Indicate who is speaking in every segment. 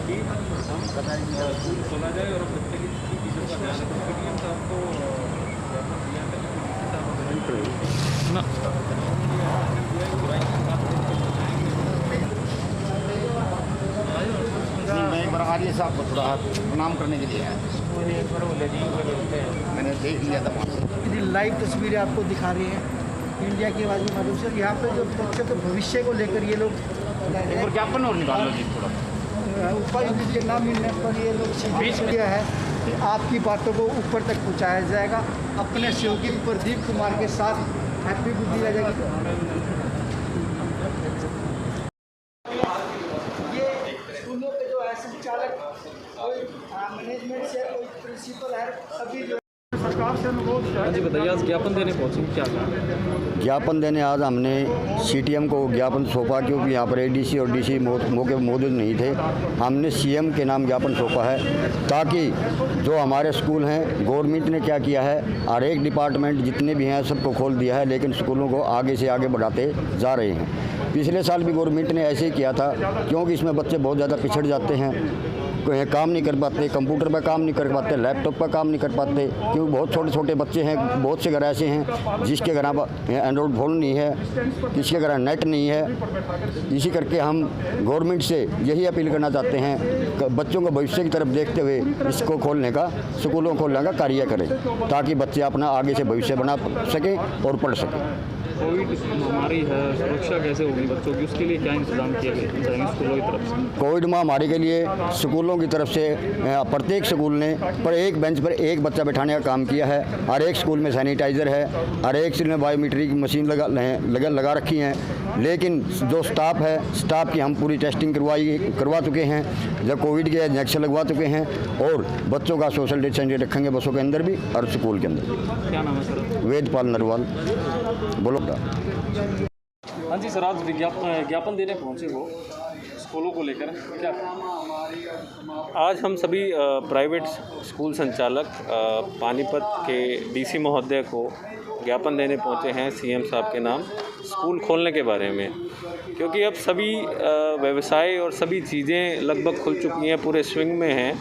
Speaker 1: कि हम स्कूल खोला जाए और बच्चे की चीज़ों का ध्यान रखें। पीडीएम साहब को ज्ञापन दिया था कि डीसी साहब ना
Speaker 2: मैं एक बार आर्य साहब को थोड़ा प्रणाम करने के लिए आया, मैंने देख लिया था वहाँ से।
Speaker 3: लाइव तस्वीरें आपको दिखा रही हैं इंडिया की आवाज़ के माध्यम से। यहाँ पे जो बच्चों के भविष्य को लेकर ये लोग
Speaker 2: ज्ञापन और निकाल लो जी थोड़ा।
Speaker 3: उपायुक्त के नाम मिलने पर ये लोग बीच किया है कि आपकी बातों को ऊपर तक पहुँचाया जाएगा। अपने सहयोगी प्रदीप कुमार के साथ हैप्पी बुद्धि रह जाएगी। ये स्कूलों के जो है संचालक, कोई मैनेजमेंट से, कोई प्रिंसिपल है, सभी जो सरकार से अनुरोध है।
Speaker 1: जी बताइए, आज ज्ञापन देने पहुँचे क्या कहा?
Speaker 4: ज्ञापन देने आज हमने सीटीएम को ज्ञापन सौंपा, क्योंकि यहाँ पर एडीसी और डीसी मौके पर मौजूद नहीं थे। हमने सीएम के नाम ज्ञापन सौंपा है ताकि जो हमारे स्कूल हैं, गवर्नमेंट ने क्या किया है, हर एक डिपार्टमेंट जितने भी हैं सबको खोल दिया है, लेकिन स्कूलों को आगे से आगे बढ़ाते जा रहे हैं। पिछले साल भी गवर्नमेंट ने ऐसे ही किया था, क्योंकि इसमें बच्चे बहुत ज़्यादा पिछड़ जाते हैं, कोई काम नहीं कर पाते, कंप्यूटर पर काम नहीं कर पाते, लैपटॉप पर काम नहीं कर पाते, क्योंकि बहुत छोटे छोटे बच्चे हैं। बहुत से घर ऐसे हैं जिसके घर एंड्रॉयड फ़ोन नहीं है, किसी के घर नेट नहीं है। इसी करके हम गवर्नमेंट से यही अपील करना चाहते हैं, बच्चों को भविष्य की तरफ देखते हुए इसको खोलने का, स्कूलों खोलने का कार्य करें, ताकि बच्चे अपना आगे से भविष्य बना सकें और पढ़ सकें।
Speaker 1: कोविड महामारी है, सुरक्षा कैसे होगी बच्चों की, उसके लिए क्या इंतजाम किया जाएंगे स्कूलों की तरफ से?
Speaker 4: कोविड महामारी के लिए स्कूलों की तरफ से प्रत्येक स्कूल ने पर एक बेंच पर एक बच्चा बैठाने का काम किया है। हर एक स्कूल में सैनिटाइज़र है, हर एक स्कूल में बायोमीट्रिक मशीन लगा रखी हैं। लेकिन जो स्टाफ है, स्टाफ की हम पूरी टेस्टिंग करवा चुके हैं, जब कोविड के इंजेक्शन लगवा चुके हैं, और बच्चों का सोशल डिस्टेंसिंग रखेंगे बसों के अंदर भी और स्कूल के अंदर भी।
Speaker 1: क्या नाम है सर?
Speaker 4: वेदपाल नरवाल, बोलो।
Speaker 1: हाँ जी सर, आज ज्ञापन देने पहुँचे वो स्कूलों को लेकर, क्या?
Speaker 5: आज हम सभी प्राइवेट स्कूल संचालक पानीपत के डीसी महोदय को ज्ञापन देने पहुंचे हैं सीएम साहब के नाम स्कूल खोलने के बारे में, क्योंकि अब सभी व्यवसाय और सभी चीज़ें लगभग खुल चुकी हैं, पूरे स्विंग में हैं।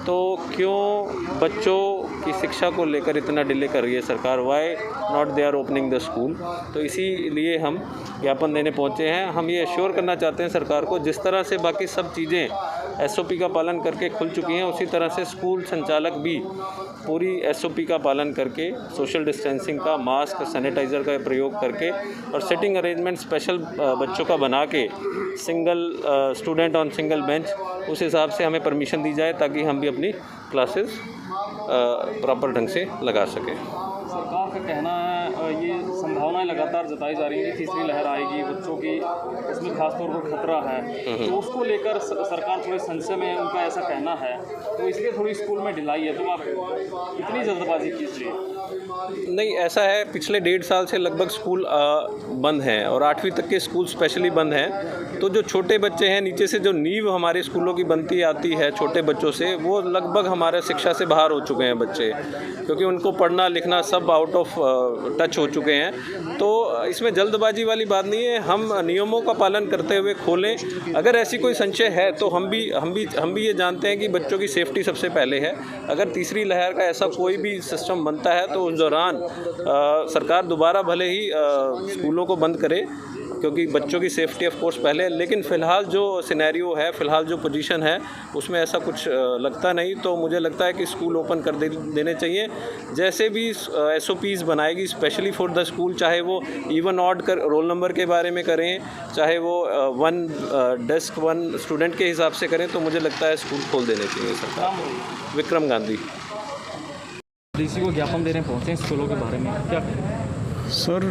Speaker 5: तो क्यों बच्चों की शिक्षा को लेकर इतना डिले कर रही है सरकार? Why not they are opening the school? तो इसीलिए हम ज्ञापन देने पहुंचे हैं। हम ये एश्योर करना चाहते हैं सरकार को, जिस तरह से बाकी सब चीज़ें एसओपी का पालन करके खुल चुकी हैं, उसी तरह से स्कूल संचालक भी पूरी एसओपी का पालन करके, सोशल डिस्टेंसिंग का, मास्क, सैनिटाइज़र का प्रयोग करके और सिटिंग अरेंजमेंट स्पेशल बच्चों का बना के, single student on single bench, उस हिसाब से हमें परमिशन दी जाए ताकि हम भी अपनी क्लासेस प्रॉपर ढंग से लगा सकें।
Speaker 1: सरकार का कहना है, ये संभावनाएं लगातार जताई जा रही हैं कि तीसरी लहर आएगी, बच्चों की उसमें खासतौर पर खतरा है, तो उसको लेकर सरकार थोड़े संशय में है, उनका ऐसा कहना है, तो इसलिए थोड़ी स्कूल में ढिलाई है। तो आप इतनी जल्दबाजी किस लिए?
Speaker 5: नहीं, ऐसा है, पिछले 1.5 साल से लगभग स्कूल बंद हैं और 8वीं तक के स्कूल स्पेशली बंद हैं। तो जो छोटे बच्चे हैं, नीचे से जो नींव हमारे स्कूलों की बनती आती है छोटे बच्चों से, वो लगभग हमारे शिक्षा से बाहर हो चुके हैं बच्चे, क्योंकि उनको पढ़ना लिखना सब आउट ऑफ टच हो चुके हैं। तो इसमें जल्दबाजी वाली बात नहीं है, हम नियमों का पालन करते हुए खोलें। अगर ऐसी कोई संशय है तो हम भी ये जानते हैं कि बच्चों की सेफ्टी सबसे पहले है। अगर तीसरी लहर का ऐसा कोई भी सिस्टम बनता है तो उस दौरान सरकार दोबारा भले ही स्कूलों को बंद करे, क्योंकि बच्चों की सेफ्टी ऑफ कोर्स पहले है। लेकिन फ़िलहाल जो सिनेरियो है, फ़िलहाल जो पोजीशन है, उसमें ऐसा कुछ लगता नहीं। तो मुझे लगता है कि स्कूल ओपन कर देने चाहिए। जैसे भी एसओपीज़ बनाएगी स्पेशली फॉर द स्कूल, चाहे वो इवन ऑड कर रोल नंबर के बारे में करें, चाहे वो 1 डेस्क 1 स्टूडेंट के हिसाब से करें, तो मुझे लगता है स्कूल खोल देने चाहिए सरकार। विक्रम गांधी।
Speaker 1: डीसी को ज्ञापन देने पहुँचे हैं स्कूलों के बारे में, क्या कहें?
Speaker 6: सर,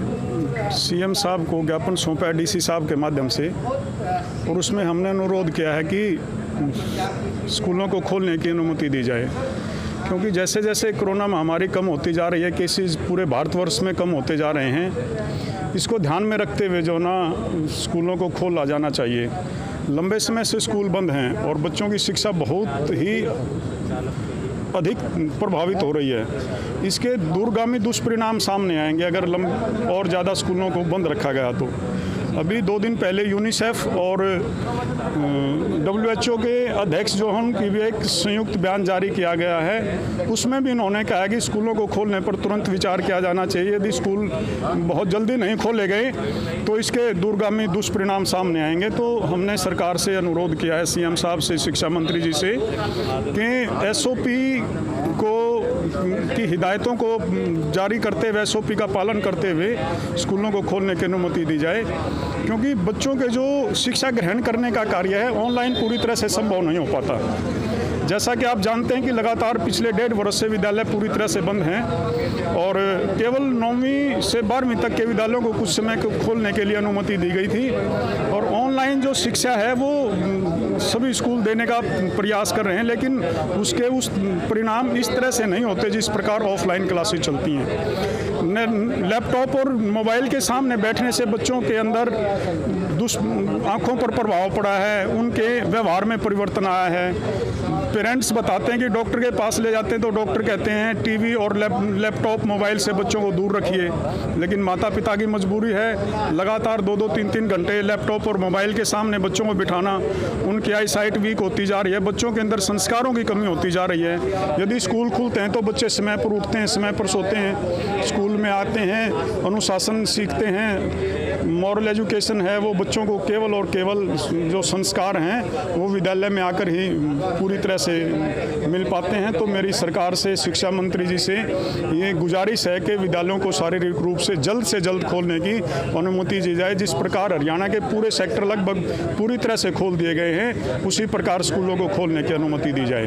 Speaker 6: सीएम साहब को ज्ञापन सौंपा है डीसी साहब के माध्यम से, और उसमें हमने अनुरोध किया है कि स्कूलों को खोलने की अनुमति दी जाए, क्योंकि जैसे जैसे कोरोना महामारी कम होती जा रही है, केसेस पूरे भारतवर्ष में कम होते जा रहे हैं। इसको ध्यान में रखते हुए जो ना स्कूलों को खोला जाना चाहिए। लंबे समय से स्कूल बंद हैं और बच्चों की शिक्षा बहुत ही अधिक प्रभावित हो रही है। इसके दूरगामी दुष्परिणाम सामने आएंगे अगर और ज़्यादा स्कूलों को बंद रखा गया तो। अभी 2 दिन पहले यूनिसेफ और WHO के अध्यक्ष जो हैं उनकी भी एक संयुक्त बयान जारी किया गया है। उसमें भी इन्होंने कहा कि स्कूलों को खोलने पर तुरंत विचार किया जाना चाहिए। यदि स्कूल बहुत जल्दी नहीं खोले गए तो इसके दूरगामी दुष्परिणाम सामने आएंगे। तो हमने सरकार से अनुरोध किया है, CM साहब से, शिक्षा मंत्री जी से, कि SOP की हिदायतों को जारी करते हुए, SOP का पालन करते हुए स्कूलों को खोलने की अनुमति दी जाए, क्योंकि बच्चों के जो शिक्षा ग्रहण करने का कार्य है ऑनलाइन पूरी तरह से संभव नहीं हो पाता। जैसा कि आप जानते हैं कि लगातार पिछले 1.5 वर्ष से विद्यालय पूरी तरह से बंद हैं और केवल 9वीं से 12वीं तक के विद्यालयों को कुछ समय को खोलने के लिए अनुमति दी गई थी और ऑनलाइन जो शिक्षा है वो सभी स्कूल देने का प्रयास कर रहे हैं, लेकिन उसके उस परिणाम इस तरह से नहीं होते जिस प्रकार ऑफलाइन क्लासेस चलती हैं। लैपटॉप और मोबाइल के सामने बैठने से बच्चों के अंदर आँखों पर प्रभाव पड़ा है, उनके व्यवहार में परिवर्तन आया है। पेरेंट्स बताते हैं कि डॉक्टर के पास ले जाते हैं तो डॉक्टर कहते हैं टीवी और लैपटॉप मोबाइल से बच्चों को दूर रखिए, लेकिन माता पिता की मजबूरी है लगातार 2-2, 3-3 घंटे लैपटॉप और मोबाइल के सामने बच्चों को बिठाना। उनकी आई साइट वीक होती जा रही है, बच्चों के अंदर संस्कारों की कमी होती जा रही है। यदि स्कूल खुलते हैं तो बच्चे समय पर उठते हैं, समय पर सोते हैं, स्कूल में आते हैं, अनुशासन सीखते हैं, मॉरल एजुकेशन है वो बच्चों को केवल और केवल जो संस्कार हैं वो विद्यालय में आकर ही पूरी तरह से मिल पाते हैं। तो मेरी सरकार से, शिक्षा मंत्री जी से ये गुजारिश है कि विद्यालयों को शारीरिक रूप से जल्द खोलने की अनुमति दी जाए। जिस प्रकार हरियाणा के पूरे सेक्टर लगभग पूरी तरह से खोल दिए गए हैं, उसी प्रकार स्कूलों को खोलने की अनुमति दी जाए।